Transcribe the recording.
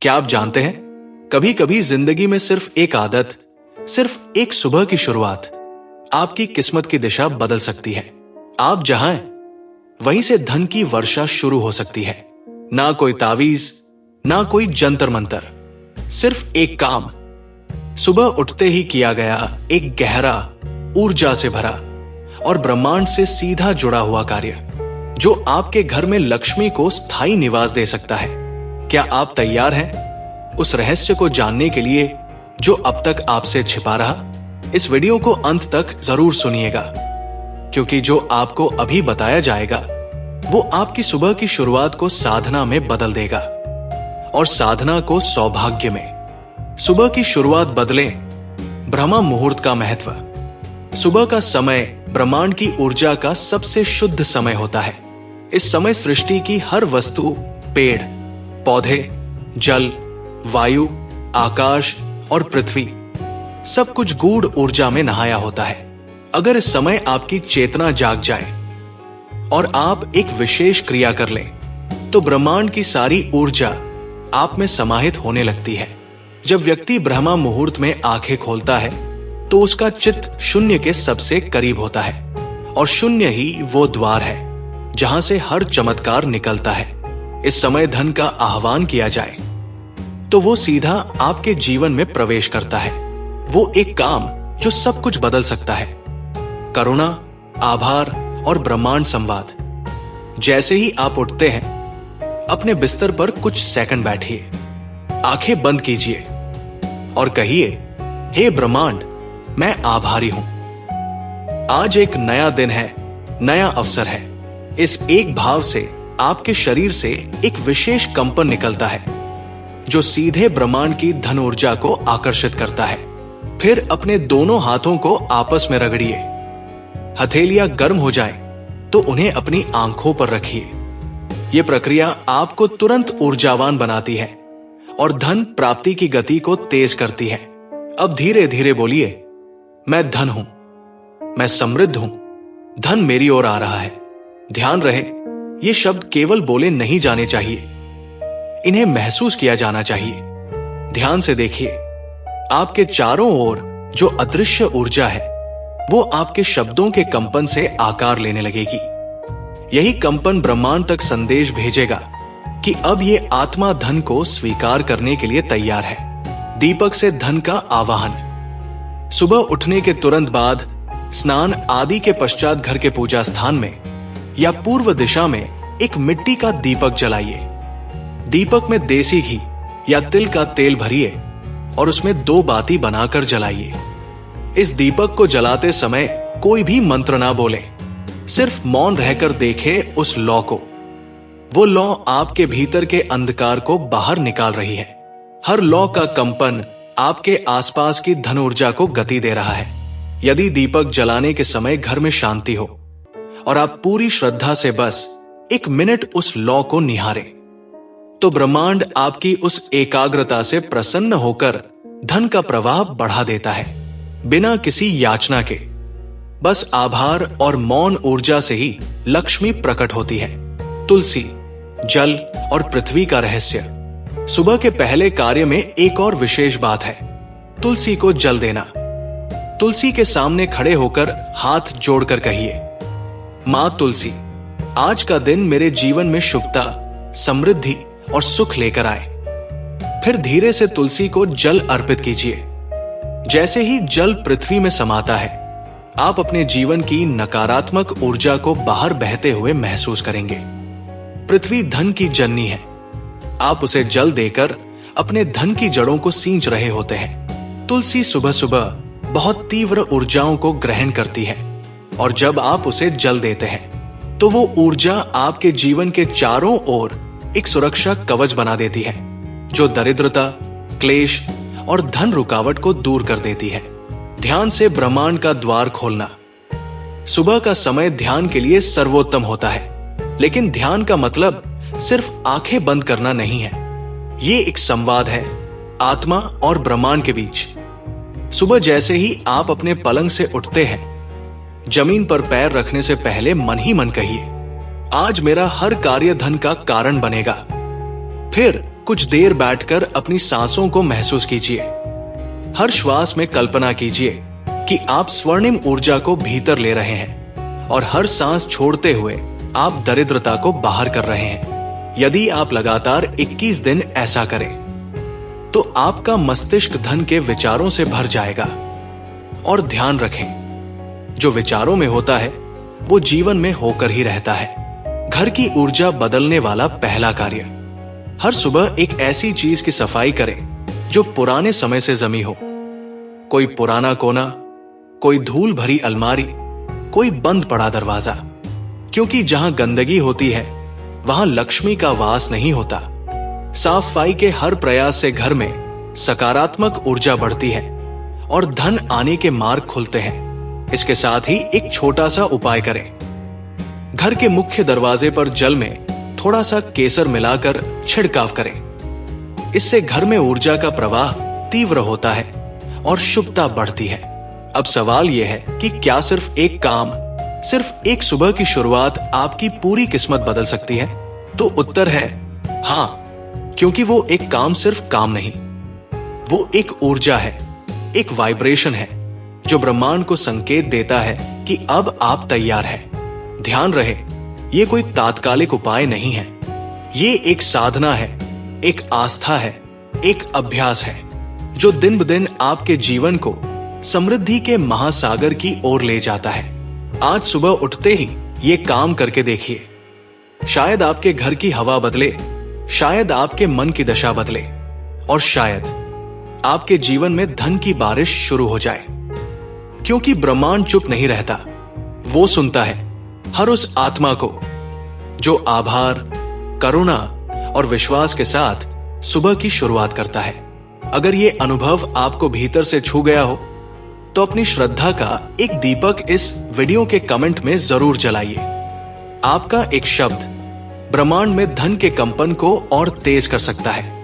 क्या आप जानते हैं, कभी कभी जिंदगी में सिर्फ एक आदत, सिर्फ एक सुबह की शुरुआत आपकी किस्मत की दिशा बदल सकती है। आप जहां हैं, वहीं से धन की वर्षा शुरू हो सकती है। ना कोई तावीज, ना कोई जंतर मंतर, सिर्फ एक काम, सुबह उठते ही किया गया एक गहरा, ऊर्जा से भरा और ब्रह्मांड से सीधा जुड़ा हुआ कार्य, जो आपके घर में लक्ष्मी को स्थायी निवास दे सकता है। क्या आप तैयार हैं उस रहस्य को जानने के लिए जो अब तक आपसे छिपा रहा? इस वीडियो को अंत तक जरूर सुनिएगा, क्योंकि जो आपको अभी बताया जाएगा वो आपकी सुबह की शुरुआत को साधना में बदल देगा और साधना को सौभाग्य में। सुबह की शुरुआत बदलें ब्रह्म मुहूर्त का महत्व। सुबह का समय ब्रह्मांड की ऊर्जा का सबसे शुद्ध समय होता है। इस समय सृष्टि की हर वस्तु, पेड़ पौधे, जल, वायु, आकाश और पृथ्वी, सब कुछ गूढ़ ऊर्जा में नहाया होता है। अगर इस समय आपकी चेतना जाग जाए और आप एक विशेष क्रिया कर लें, तो ब्रह्मांड की सारी ऊर्जा आप में समाहित होने लगती है। जब व्यक्ति ब्रह्म मुहूर्त में आंखें खोलता है, तो उसका चित्त शून्य के सबसे करीब होता है, और शून्य ही वो द्वार है जहां से हर चमत्कार निकलता है। इस समय धन का आह्वान किया जाए तो वो सीधा आपके जीवन में प्रवेश करता है। वो एक काम जो सब कुछ बदल सकता है। करुणा, आभार और ब्रह्मांड संवाद। जैसे ही आप उठते हैं, अपने बिस्तर पर कुछ सेकंड बैठिए, आंखें बंद कीजिए और कहिए, हे ब्रह्मांड, मैं आभारी हूं। आज एक नया दिन है, नया अवसर है। इस एक भाव से आपके शरीर से एक विशेष कंपन निकलता है, जो सीधे ब्रह्मांड की धन ऊर्जा को आकर्षित करता है। फिर अपने दोनों हाथों को आपस में रगड़िए। हथेलियां गर्म हो जाएं, तो उन्हें अपनी आंखों पर रखिए। यह प्रक्रिया आपको तुरंत ऊर्जावान बनाती है और धन प्राप्ति की गति को तेज करती है। अब धीरे धीरे बोलिए, मैं धन हूं, मैं समृद्ध हूं, धन मेरी ओर आ रहा है। ध्यान रहे, ये शब्द केवल बोले नहीं जाने चाहिए, इन्हें महसूस किया जाना चाहिए। ध्यान से देखिए, आपके चारों ओर जो अदृश्य ऊर्जा है, वो आपके शब्दों के कंपन से आकार लेने लगेगी। यही कंपन ब्रह्मांड तक संदेश भेजेगा कि अब ये आत्मा धन को स्वीकार करने के लिए तैयार है। दीपक से धन का आवाहन। सुबह उठने के तुरंत बाद स्नान आदि के पश्चात घर के पूजा स्थान में या पूर्व दिशा में एक मिट्टी का दीपक जलाइए। दीपक में देसी घी या तिल का तेल भरिए और उसमें 2 बाती बनाकर जलाइए। इस दीपक को जलाते समय कोई भी मंत्र ना बोले, सिर्फ मौन रहकर देखे उस लौ को। वो लौ आपके भीतर के अंधकार को बाहर निकाल रही है। हर लौ का कंपन आपके आसपास की धन ऊर्जा को गति दे रहा है। यदि दीपक जलाने के समय घर में शांति हो और आप पूरी श्रद्धा से बस 1 मिनट उस लौ को निहारें, तो ब्रह्मांड आपकी उस एकाग्रता से प्रसन्न होकर धन का प्रवाह बढ़ा देता है, बिना किसी याचना के। बस आभार और मौन ऊर्जा से ही लक्ष्मी प्रकट होती है। तुलसी, जल और पृथ्वी का रहस्य। सुबह के पहले कार्य में एक और विशेष बात है, तुलसी को जल देना। तुलसी के सामने खड़े होकर हाथ जोड़कर कहिए, मां तुलसी, आज का दिन मेरे जीवन में शुभता, समृद्धि और सुख लेकर आए। फिर धीरे से तुलसी को जल अर्पित कीजिए। जैसे ही जल पृथ्वी में समाता है, आप अपने जीवन की नकारात्मक ऊर्जा को बाहर बहते हुए महसूस करेंगे। पृथ्वी धन की जननी है। आप उसे जल देकर अपने धन की जड़ों को सींच रहे होते हैं। तुलसी सुबह सुबह बहुत तीव्र ऊर्जाओं को ग्रहण करती है, और जब आप उसे जल देते हैं, तो वो ऊर्जा आपके जीवन के चारों ओर एक सुरक्षा कवच बना देती है, जो दरिद्रता, क्लेश और धन रुकावट को दूर कर देती है। ध्यान से ब्रह्मांड का द्वार खोलना। सुबह का समय ध्यान के लिए सर्वोत्तम होता है, लेकिन ध्यान का मतलब सिर्फ आंखें बंद करना नहीं है। ये एक संवाद है आत्मा और ब्रह्मांड के बीच। सुबह जैसे ही आप अपने पलंग से उठते हैं, जमीन पर पैर रखने से पहले मन ही मन कहिए, आज मेरा हर कार्य धन का कारण बनेगा। फिर कुछ देर बैठकर अपनी सांसों को महसूस कीजिए। हर श्वास में कल्पना कीजिए कि आप स्वर्णिम ऊर्जा को भीतर ले रहे हैं और हर सांस छोड़ते हुए आप दरिद्रता को बाहर कर रहे हैं। यदि आप लगातार 21 दिन ऐसा करें तो आपका मस्तिष्क धन के विचारों से भर जाएगा। और ध्यान रखें, जो विचारों में होता है वो जीवन में होकर ही रहता है। घर की ऊर्जा बदलने वाला पहला कार्य, हर सुबह एक ऐसी चीज की सफाई करें जो पुराने समय से जमी हो। कोई पुराना कोना, कोई धूल भरी अलमारी, कोई बंद पड़ा दरवाजा। क्योंकि जहां गंदगी होती है वहां लक्ष्मी का वास नहीं होता। साफ सफाई के हर प्रयास से घर में सकारात्मक ऊर्जा बढ़ती है और धन आने के मार्ग खुलते हैं। इसके साथ ही एक छोटा सा उपाय करें। घर के मुख्य दरवाजे पर जल में थोड़ा सा केसर मिलाकर छिड़काव करें। इससे घर में ऊर्जा का प्रवाह तीव्र होता है और शुभता बढ़ती है। अब सवाल यह है कि क्या सिर्फ एक काम, सिर्फ एक सुबह की शुरुआत आपकी पूरी किस्मत बदल सकती है? तो उत्तर है हां, क्योंकि वो एक काम सिर्फ काम नहीं, वो एक ऊर्जा है, एक वाइब्रेशन है जो ब्रह्मांड को संकेत देता है कि अब आप तैयार हैं। ध्यान रहे, ये कोई तात्कालिक उपाय नहीं है, ये एक साधना है, एक आस्था है, एक अभ्यास है जो दिन ब दिन आपके जीवन को समृद्धि के महासागर की ओर ले जाता है। आज सुबह उठते ही ये काम करके देखिए। शायद आपके घर की हवा बदले, शायद आपके मन की दशा बदले और शायद आपके जीवन में धन की बारिश शुरू हो जाए। क्योंकि ब्रह्मांड चुप नहीं रहता, वो सुनता है हर उस आत्मा को जो आभार, करुणा और विश्वास के साथ सुबह की शुरुआत करता है। अगर ये अनुभव आपको भीतर से छू गया हो तो अपनी श्रद्धा का एक दीपक इस वीडियो के कमेंट में जरूर जलाइए। आपका एक शब्द ब्रह्मांड में धन के कंपन को और तेज कर सकता है।